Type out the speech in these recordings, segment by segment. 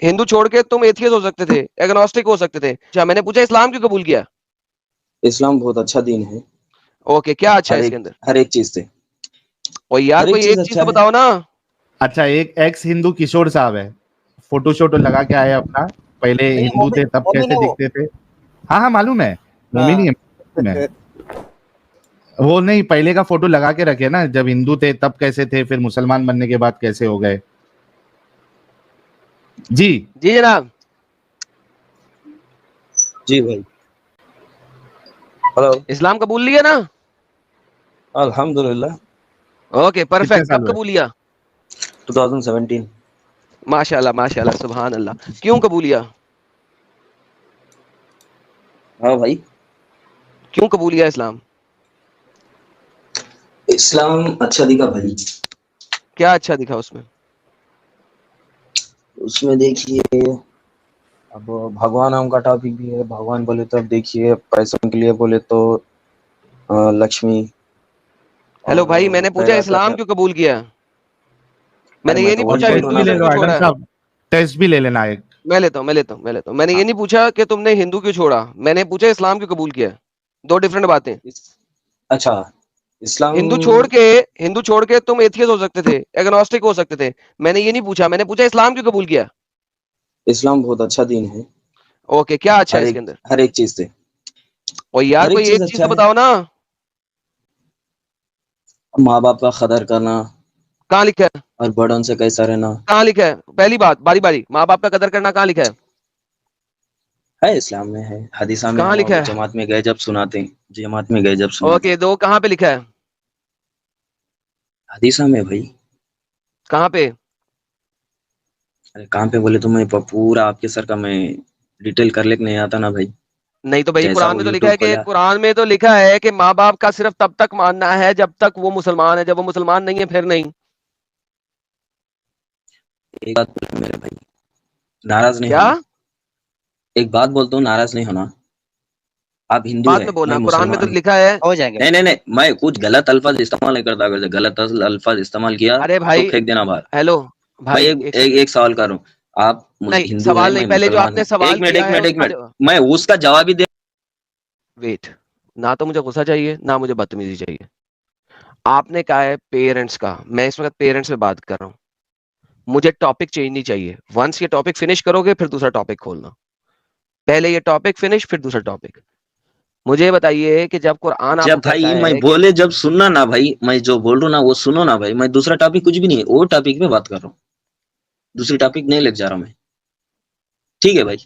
ہندو چھوڑ کے تم ایتھیسٹ ہو سکتے تھے, ایگنوسٹک ہو سکتے تھے. اچھا میں نے پوچھا اسلام کیوں قبول کیا؟ اسلام بہت اچھا دین ہے, اوکے, کیا اچھا ہے اس کے اندر؟ ہر ایک چیز سے. اور یار کوئی ایک چیز تو بتاؤ نا. اچھا ایک ایکس ہندو کشور صاحب ہے, فوٹو شوٹو لگا کے آئے اپنا, پہلے ہندو تھے تب کیسے دکھتے تھے. ہاں ہاں معلوم ہے, مومن ہی ہے وہ. نہیں پہلے کا فوٹو لگا کے رکھے نا, جب ہندو تھے تب کیسے تھے, پھر مسلمان بننے کے بعد کیسے ہو گئے. جی جی جناب. جی بھائی. ہلو. اسلام قبول لیا نا؟ الحمدللہ. اوکے کتنے پرفیکٹ. سال کب ہوئے؟ قبول لیا؟ 2017. ماشاء اللہ ماشاء اللہ سبحان اللہ. کیوں قبول لیا؟ ہاں بھائی. کیوں قبول لیا اسلام؟ اسلام اچھا دکھا بھائی. کیا اچھا دکھا اس میں؟ اس میں دیکھیے, اب بھگوان نام کا ٹاپک بھی ہے. بھگوان بولے تو اب دیکھیے, پیسوں کے لیے بولے تو لکشمی. ہیلو بھائی, میں نے پوچھا اسلام کیوں قبول کیا؟ میں ارے نے یہ نہیں تو وہی پوچھا بول رہا ہوں نا ہندوازم بھائی. کیوں چھوڑا ہے. ٹیسٹ بھی لے لینا ایک. میں لیتا ہوں. میں نے یہ نہیں پوچھا کہ تم نے ہندو کیوں چھوڑا, میں نے پوچھا اسلام کیوں قبول کیا. دو ڈفرنٹ باتیں. اچھا اسلام. ہندو چھوڑ کے تم ایتھیسٹ ہو سکتے تھے, ایگنوسٹک ہو سکتے تھے. میں نے یہ نہیں پوچھا, میں نے پوچھا اسلام کیوں قبول کیا. اسلام بہت اچھا دین ہے, اوکے, کیا اچھا ہے اس کے اندر؟ ہر ایک چیز سے. اور یار کوئی ایک چیز تو بتاؤ نا. ماں باپ کا قدر کرنا. کہاں لکھا ہے؟ اور بڑوں سے کیسا رہنا. کہاں لکھا ہے؟ پہلی بات باری باری, ماں باپ کا قدر کرنا کہاں لکھا ہے؟ ہے اسلام میں ہے, حدیثہ میں کہاں ہے. لکھا وہ ہے؟ جماعت میں گئے جب سناتے ہیں, جماعت میں گئے جب سناتے اوکے, ہیں. دو کہاں پہ لکھا ہے؟ حدیثہ میں بھائی. کہاں پہ؟ ارے کہاں پہ بولے تو میں پورا آپ کے سر کا میں ڈیٹیل کر لے کے نہیں آتا نا بھائی. نہیں تو بھائی جیسا قرآن وہ میں تو لکھا ہے یوٹیوب کہ کھولا. ماں باپ کا صرف تب تک ماننا ہے جب تک وہ مسلمان ہے, جب وہ مسلمان نہیں ہے پھر نہیں. ایک بات بولو میرے بھائی, ناراض نہیں کیا ہونا. ایک بات بولتا ہوں, ناراض نہیں ہونا. آپ ہندو بعد ہے, میں بولنا, میں قرآن میں تو مسلمان ہوں. لکھا ہے. ہو جائیں گے. نہیں, میں کچھ غلط الفاظ استعمال نہیں کرتا. اگر غلط الفاظ استعمال کیا ارے تو بھائی, پھینک دینا باہر. ہیلو میں بھائی, ایک سیکنڈ. ایک سوال کر رہا ہوں. آپ نہیں ہندو ہے, سوال نہیں, میں پہلے جو آپ مسلمان نے ہوں. سوال ایک کیا ہے اس کا منٹ, میں اس کا جواب ہی دے. ویٹ, نہ تو مجھے غصہ چاہیے نہ مجھے بدتمیزی چاہیے. آپ نے کہا ہے پیرنٹس کا, میں اس وقت پیرنٹس پہ بات کر رہا ہوں. مجھے ٹاپک چینج نہیں چاہیے. ونس یہ ٹاپک فنش کرو گے پھر دوسرا ٹاپک کھولنا. پہلے یہ ٹاپک فنش پھر دوسرا ٹاپک. مجھے بتائیے کہ جب قرآن آپ جب کو بھائی کہتا میں ہے کہ بولے جب سننا نا بھائی, میں جو بول رہا ہوں نا وہ سنو نا بھائی. میں دوسرا ٹاپک کچھ بھی نہیں ہے, وہ ٹاپک میں بات کر رہا ہوں. دوسری ٹاپک نہیں لے جا رہا ہوں میں. ٹھیک ہے بھائی.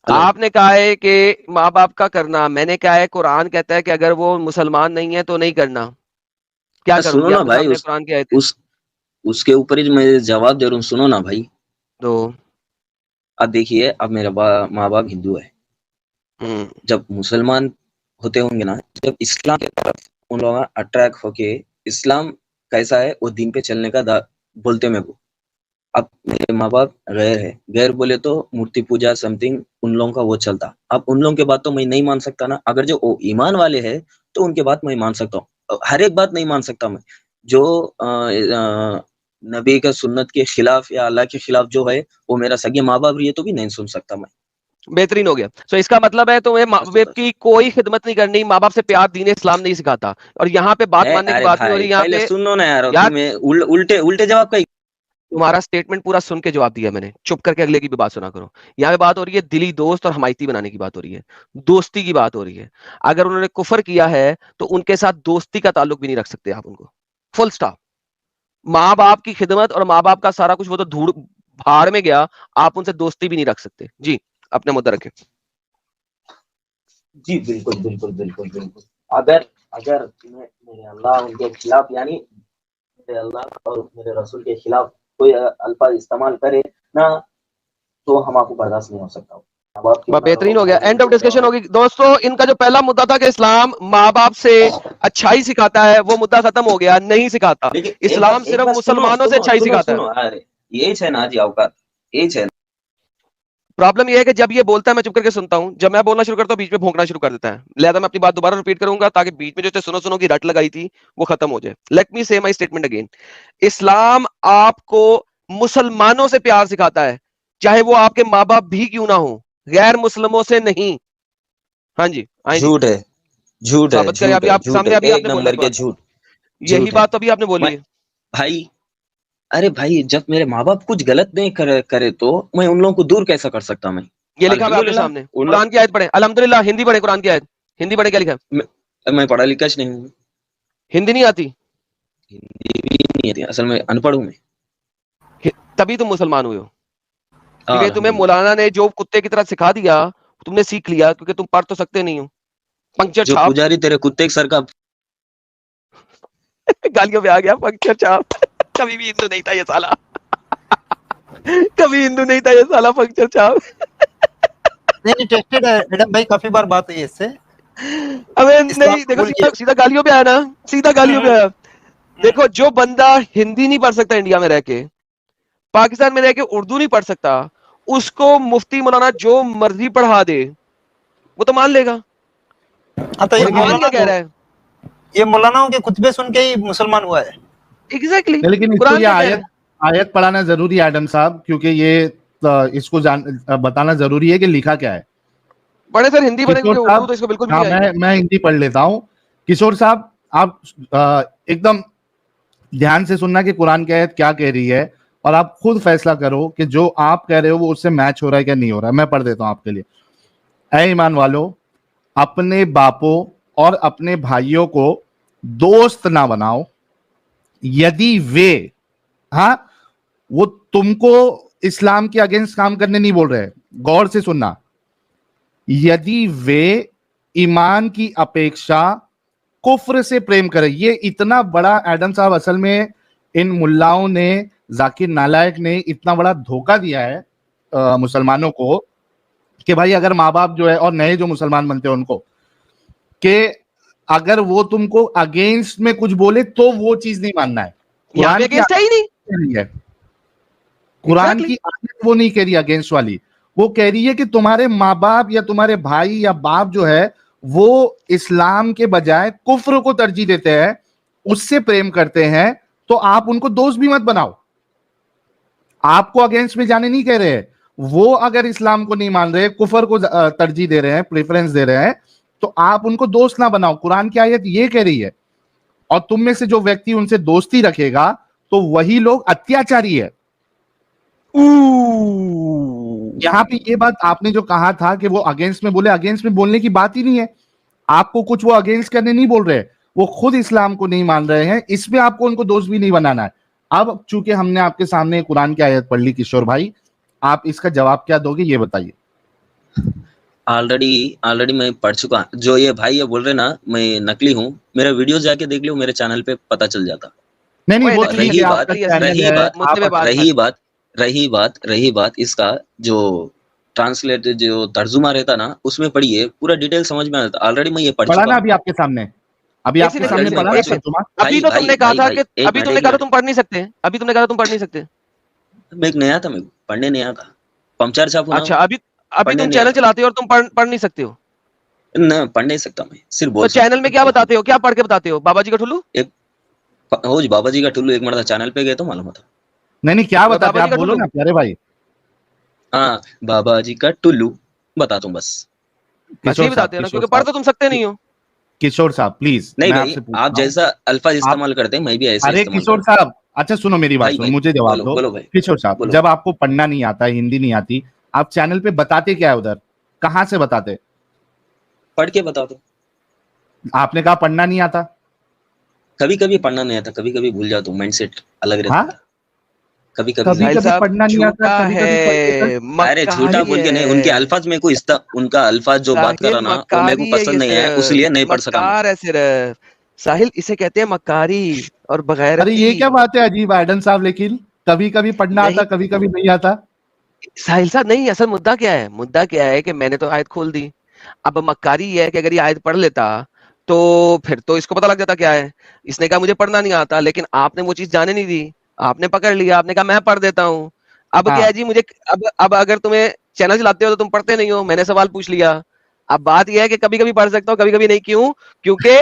ہلو. آپ نے کہا ہے کہ ماں باپ کا کرنا, میں نے کہا ہے قرآن کہتا ہے کہ اگر وہ مسلمان نہیں ہے تو نہیں کرنا. کیا کروں سنو یہ نا آپ کے بھائی, سامنے قرآن کی آیت ہے. اس کے اوپر ہی میں جواب دے رہا ہوں. سنو نا بھائی. تو اب دیکھیے, اب میرا ماں باپ ہندو ہے. جب مسلمان ہوتے ہوں گے نا, جب اسلام کی طرف ان لوگوں اٹریکٹ ہو کے, اسلام کیسا ہے وہ دین پہ چلنے کا بولتے میرے کو. اب میرے ماں باپ غیر ہے, غیر بولے تو مورتی پوجا سم تھنگ ان لوگوں کا وہ چلتا. اب ان لوگوں کے بات تو میں نہیں مان سکتا نا. اگر جو ایمان والے ہیں تو ان کے بات میں مان سکتا ہوں. ہر ایک بات نہیں مان سکتا میں. جو نبی کا سنت کے خلاف یا اللہ کے خلاف جو ہے, وہ میرا سگے ماں باپ بھی ہے تو بھی نہیں سن سکتا میں. بہترین ہو گیا. سو اس کا مطلب ہے تمہیں ماں باپ کی کوئی خدمت نہیں کرنی, ماں باپ سے پیار دین اسلام نہیں سکھاتا. اور یہاں پہ بات ماننے کی ارے بات نہیں ہو بھائی رہی یہاں پہلے پہ. سنو نا یار, یار تمہیں الٹے جواب کا. تمہارا اسٹیٹمنٹ پورا سن کے جواب دیا میں نے, چپ کر کے اگلے کی بھی بات سنا کرو. یہاں پہ بات ہو رہی ہے دلی دوست اور حمایتی بنانے کی بات ہو رہی ہے, دوستی کی بات ہو رہی ہے. اگر انہوں نے کفر کیا ہے تو ان کے ساتھ دوستی کا تعلق بھی نہیں رکھ سکتے آپ ان کو. فل سٹاپ. ماں باپ کی خدمت اور ماں باپ کا سارا کچھ وہ تو دھوڑ بھاڑ میں گیا, آپ ان سے دوستی بھی نہیں رکھ سکتے. جی اپنے مدعا رکھیں. جی بالکل بالکل بالکل بالکل. اگر میرے اللہ ان کے خلاف, یعنی میرے اللہ اور میرے رسول کے خلاف کوئی الفاظ استعمال کرے نا, تو ہم آپ کو برداشت نہیں ہو سکتا. بہترین ہو گیا. اینڈ آف ڈسکشن ہوگی. دوستوں ان کا جو پہلا مدعا تھا کہ اسلام ماں باپ سے اچھائی سکھاتا ہے, وہ مدعا ختم ہو گیا. نہیں سکھاتا. لیکن اسلام ایک صرف بات مسلمانوں سے اچھائی سکھاتا ہے. سنو ارے یہ ہے نا جی, اوقات یہ ہے. پرابلم یہ ہے کہ جب یہ بولتا ہے میں چپ کر کے سنتا ہوں, جب میں بولنا شروع کرتا ہوں بیچ میں بھونکنا شروع کر دیتا ہے. لہذا میں اپنی بات دوبارہ ریپیٹ کروں گا تاکہ بیچ میں جو سنو کی رٹ لگائی تھی وہ ختم ہو جائے. لیٹ می سے مائی اسٹیٹمنٹ اگین. اسلام آپ کو مسلمانوں سے پیار سکھاتا ہے, چاہے وہ آپ کے ماں باپ بھی کیوں نہ ہو, غیر مسلموں سے نہیں. ہاں جی, جھوٹ ہے, جھوٹ ہے, ثابت کریں. جھوٹ ابھی ہے, آپ کے جھوٹ ہے, سامنے ابھی آپ ایک نے بولا نمبر کے جھوٹ. یہی بات ابھی آپ نے بولی ہے بھائی. ارے بھائی, جب میرے ماں باپ کچھ غلط نہیں کرے تو میں ان لوگوں کو دور کیسا کر سکتا میں؟ یہ لکھا ہوا آپ کے سامنے, قرآن کی آیت پڑھیں, الحمدللہ. ہندی پڑھیں, قرآن کی آیت ہندی پڑھیں. کیا لکھا ہے؟ میں پڑھا لکھا نہیں ہوں, ہندی نہیں آتی, ہندی بھی نہیں آتی, اصل میں ان پڑھ ہوں میں. تبھی تم مسلمان ہوئے ہو, کیونکہ تمہیں مولانا نے جو کتے کی طرح سکھا دیا تم نے سیکھ لیا, کیونکہ تم پڑھ تو سکتے نہیں ہو. پنکچر جو چھاپ, پجاری تیرے کتے سر کا گالیوں پہ آ گیا, پنکچر چھاپ. کبھی بھی ہندو نہیں تھا یہ سالا, کبھی ہندو نہیں تھا یہ سالا, پنکچر چھاپ. نہیں ٹیسٹڈ ہے ایڈم بھائی, کافی بار بات ہوئی ہے اس سے. ابے نہیں, دیکھو سیدھا گالیوں پہ آیا نا, سیدھا گالیوں پہ آیا. دیکھو جو بندہ ہندی نہیں پڑھ سکتا انڈیا میں رہ کے, پاکستان میں رہ کے اردو نہیں پڑھ سکتا, اس کو مفتی مولانا جو مرضی پڑھا دے وہ تو مان لے گا. تو قرآن کیا کہہ رہا ہے؟ یہ مولاناؤں کے خطبے سن کے ہی مسلمان ہوا ہے. ایگزیکٹلی, لیکن اس کو قرآن یہ کیا کہہ رہا ہے؟ آیت پڑھانا ضروری ہے ایڈم صاحب, کیونکہ یہ اس کو بتانا ضروری ہے کہ لکھا کیا ہے. پڑھے سر, ہندی پڑھے, کشور کیونکہ صاحب, اردو تو اس کو بالکل بھی ہاں نہیں آئے گی. میں ہندی پڑھ لیتا ہوں. کشور صاحب آپ ایک دم دھیان سے سننا کہ قرآن کی آیت کیا کہہ رہی ہے, اور آپ خود فیصلہ کرو کہ جو آپ کہہ رہے ہو وہ اس سے میچ ہو رہا ہے کیا نہیں ہو رہا ہے. میں پڑھ دیتا ہوں آپ کے لیے. اے ایمان والو, اپنے باپوں اور اپنے بھائیوں کو دوست نہ بناؤ یدی ہاں وہ تم کو اسلام کے اگینسٹ کام کرنے نہیں بول رہے, غور سے سننا. یدی ایمان کی اپیکشا کفر سے پریم کرے. یہ اتنا بڑا ایڈم صاحب اصل میں ان ملاؤں نے, ذاکر نالائق نے اتنا بڑا دھوکہ دیا ہے مسلمانوں کو کہ بھائی اگر ماں باپ جو ہے اور نئے جو مسلمان بنتے ہیں ان کو, کہ اگر وہ تم کو اگینسٹ میں کچھ بولے تو وہ چیز نہیں ماننا ہے. یہاں پہ اگینسٹ ہے ہی نہیں. قرآن کی آیت وہ نہیں کہہ رہی اگینسٹ والی, وہ کہہ رہی ہے کہ تمہارے ماں باپ یا تمہارے بھائی یا باپ جو ہے وہ اسلام کے بجائے کفر کو ترجیح دیتے ہیں, اس سے پریم کرتے ہیں, تو آپ ان کو دوست بھی مت بناؤ. آپ کو اگینسٹ میں جانے نہیں کہہ رہے, وہ اگر اسلام کو نہیں مان رہے, کفر کو ترجیح دے رہے ہیں, پریفرنس دے رہے ہیں, تو آپ ان کو دوست نہ بناؤ. قرآن کی آیت یہ کہہ رہی ہے. اور تم میں سے جو ویکتی ان سے دوستی رکھے گا تو وہی لوگ اتیاچاری ہے. یہاں پہ یہ بات آپ نے جو کہا تھا کہ وہ اگینسٹ میں بولے, اگینسٹ میں بولنے کی بات ہی نہیں ہے. آپ کو کچھ وہ اگینسٹ کرنے نہیں بول رہے, وہ خود اسلام کو نہیں مان رہے ہیں, اس میں آپ کو ان کو دوست بھی نہیں بنانا ہے. اب چونکہ ہم نے آپ کے سامنے قرآن کی آیت پڑھ لی کشور بھائی, آپ اس کا جواب کیا دو گے یہ بتائیے. آلریڈی میں پڑھ چکا. جو یہ بھائی یہ بول رہے نا میں نکلی ہوں, میرا ویڈیو جا کے دیکھ لو, میرے چینل پہ پتا چل جاتا. نہیں وہ ٹھیک ہے, آپ کا چینل ہے. رہی بات اس کا جو ٹرانسلیٹ جو ترجمہ رہتا نا, اس میں پڑھیے پورا ڈیٹیل سمجھ میں آتا. آلریڈی میں یہ پڑھ چکا نا ابھی آپ کے سامنے, ابھی آپ کے سامنے پڑھا نا ترجمہ. ابھی تو تم نے کہا تھا کہ ابھی تم نے کہا تم پڑھ نہیں سکتے, ابھی تم نے کہا تم پڑھ نہیں سکتے. میں نہیں آتا, میں پڑھنے نہیں آتا. پمچر چھاپو نا. اچھا, ابھی تم چینل چلاتے ہو اور تم پڑھ نہیں سکتے ہو. نہ پڑھ نہیں سکتا میں, صرف بول سکتا. چینل میں کیا بتاتے ہو, کیا پڑھ کے بتاتے ہو؟ بابا جی کا ٹھلو, بابا جی کا ٹھلو ایک مرتبہ چینل پہ گئے تو معلوم ہوتا. نہیں کیا بتاتے آپ بولو نا پیارے بھائی. ہاں بابا جی کا ٹلو بتاتا ہوں بس. ایسے بتاتے ہو نا, کیونکہ پڑھ تو تم سکتے نہیں ہو. کشور صاحب پلیز, نہیں بھائی آپ جیسا الفاظ استعمال کرتے ہیں میں بھی ایسے استعمال. کشور صاحب اچھا سنو میری بات, سنو مجھے جواب دو. کشور صاحب جب آپ کو پڑھنا نہیں آتا, ہندی نہیں آتی, آپ چینل پہ بتاتے کیا ہے, ادھر کہاں سے بتاتے؟ پڑھ کے بتا دو. آپ نے کہا پڑھنا نہیں آتا. کبھی کبھی پڑھنا نہیں آتا, کبھی کبھی بھول جاتا ہوں, مائنڈ سیٹ الگ رہتا ہے. کبھی پڑھنا نہیں آتا, ارے جھوٹا بول کے نہیں, ان کے الفاظ میں کوئی ان کا الفاظ جو بات کر رہا نا وہ میرے کو پسند نہیں ہے, اس لیے نہیں پڑھ سکا. ساحل اسے کہتے ہیں مکاری اور بغیر. ارے یہ کیا بات ہے عجیب ایڈم صاحب, لیکن کبھی کبھی پڑھنا آتا کبھی کبھی نہیں آتا. ساحل صاحب نہیں, اصل مدعا کیا ہے, مدعا کیا ہے کہ میں نے تو آیت کھول دی. اب مکاری یہ ہے کہ اگر یہ آیت پڑھ لیتا تو پھر تو اس کو پتہ لگ جاتا کیا ہے. اس نے کہا مجھے پڑھنا نہیں آتا, لیکن آپ نے وہ چیز جانے نہیں دی, آپ نے پکڑ لیا, آپ نے کہا میں پڑھ دیتا ہوں. اب کیا ہے جی, مجھے اب اگر تمہیں چینل چلاتے ہو تو تم پڑھتے نہیں ہو, میں نے سوال پوچھ لیا. اب بات یہ ہے کہ کبھی کبھی پڑھ سکتا ہوں, کبھی کبھی نہیں. کیوں؟ کیونکہ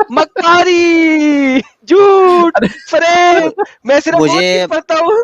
مکاری, جھوٹ, فریب, میں صرف وہ چیز پڑھتا ہوں